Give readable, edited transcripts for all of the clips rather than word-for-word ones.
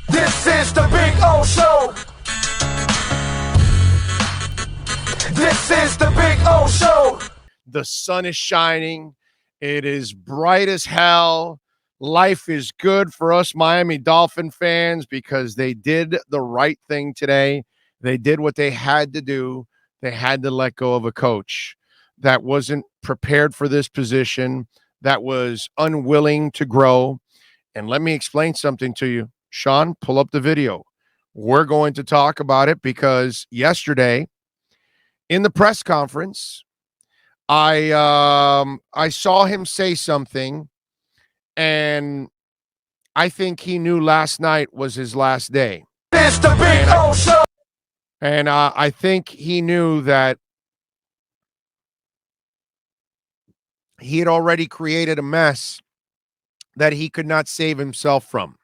This is the Big O Show. This is the Big O Show. The sun is shining. It is bright as hell. Life is good for us Miami Dolphin fans because they did the right thing today. They did what they had to do. They had to let go of a coach that wasn't prepared for this position, that was unwilling to grow. And let me explain something to you. Sean, pull up the video. We're going to talk about it because yesterday in the press conference, I saw him say something, and I think he knew last night was his last day. It's the Big O Show. And I think he knew that he had already created a mess that he could not save himself from.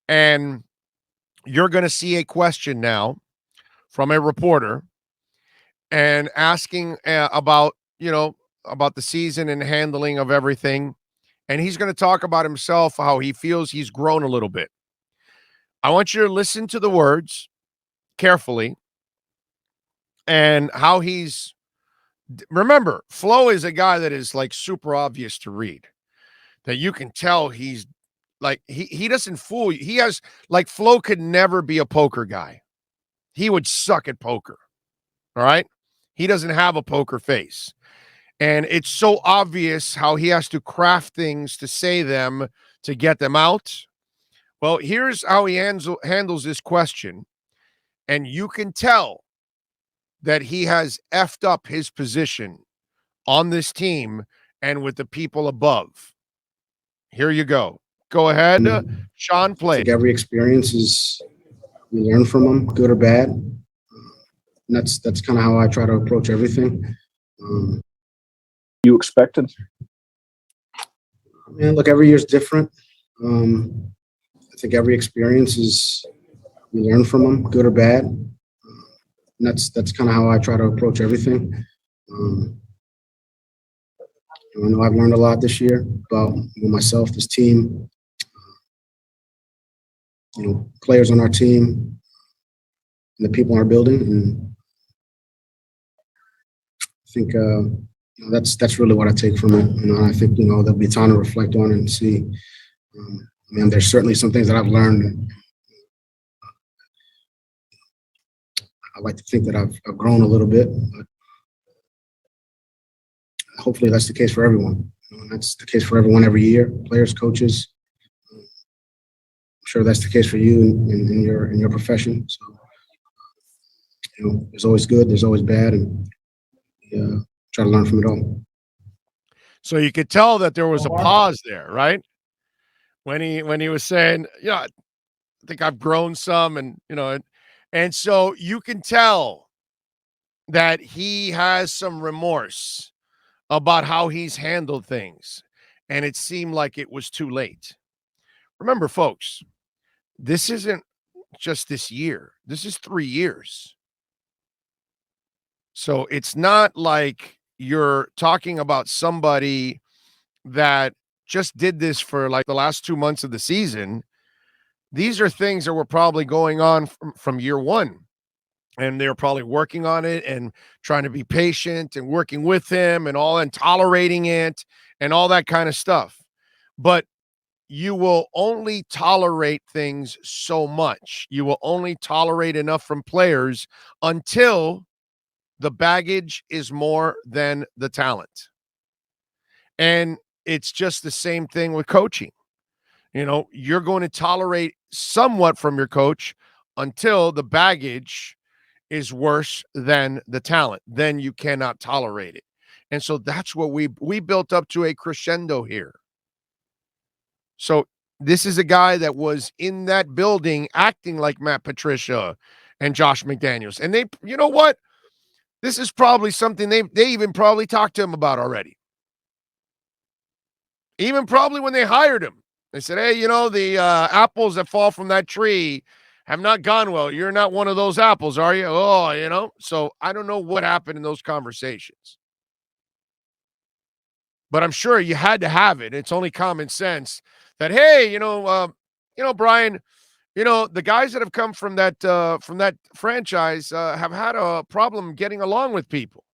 And you're going to see a question now from a reporter and asking about the season and handling of everything. And he's going to talk about himself, how he feels he's grown a little bit. I want you to listen to the words carefully and how he's. Remember, Flo is a guy that is like super obvious to read, that you can tell he's like, he doesn't fool you. He has, like, Flo could never be a poker guy. He would suck at poker. All right. He doesn't have a poker face. And it's so obvious how he has to craft things to say them to get them out. Well, here's how he handles this question. And you can tell that he has effed up his position on this team and with the people above. Here you go. Go ahead, Sean, play. I think every experience is, we learn from them, good or bad. And that's kind of how I try to approach everything. You expected? Man, look, every year's different. I think every experience is, we learn from them, good or bad. And that's kind of how I try to approach everything. I know I've learned a lot this year about myself, this team, players on our team, and the people in our building. And I think that's really what I take from it. And I think there'll be time to reflect on it and see. There's certainly some things that I've learned. I like to think that I've grown a little bit, but hopefully that's the case for everyone. That's the case for everyone every year, players, coaches. I'm sure that's the case for you in your profession. So, there's always good, there's always bad, and try to learn from it all. So you could tell that there was a pause there, right? When he was saying, I think I've grown some, and so you can tell that he has some remorse about how he's handled things, and it seemed like it was too late. Remember, folks, this isn't just this year. This is 3 years. So it's not like you're talking about somebody that just did this for like the last 2 months of the season. These are things that were probably going on from year one. And they're probably working on it and trying to be patient and working with him and all, and tolerating it and all that kind of stuff. But you will only tolerate things so much. You will only tolerate enough from players until the baggage is more than the talent. And it's just the same thing with coaching. You're going to tolerate somewhat from your coach until the baggage is worse than the talent. Then you cannot tolerate it. And so that's what we built up to a crescendo here. So this is a guy that was in that building acting like Matt Patricia and Josh McDaniels. And they, you know what? This is probably something they even probably talked to him about already. Even probably when they hired him. They said, hey, the apples that fall from that tree have not gone well. You're not one of those apples, are you? Oh, So I don't know what happened in those conversations. But I'm sure you had to have it. It's only common sense that, hey, Brian, You know, the guys that have come from that franchise have had a problem getting along with people.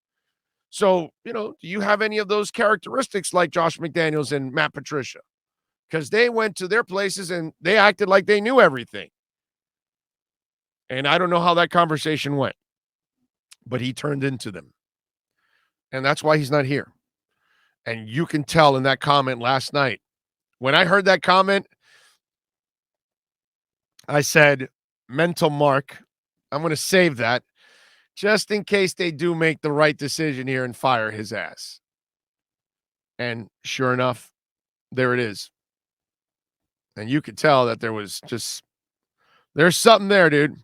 So, you know, do you have any of those characteristics like Josh McDaniels and Matt Patricia? Because they went to their places and they acted like they knew everything. And I don't know how that conversation went, but he turned into them. And that's why he's not here. And you can tell in that comment last night. When I heard that comment, I said, mental mark. I'm going to save that just in case they do make the right decision here and fire his ass. And sure enough, there it is. And you could tell that there's something there, dude.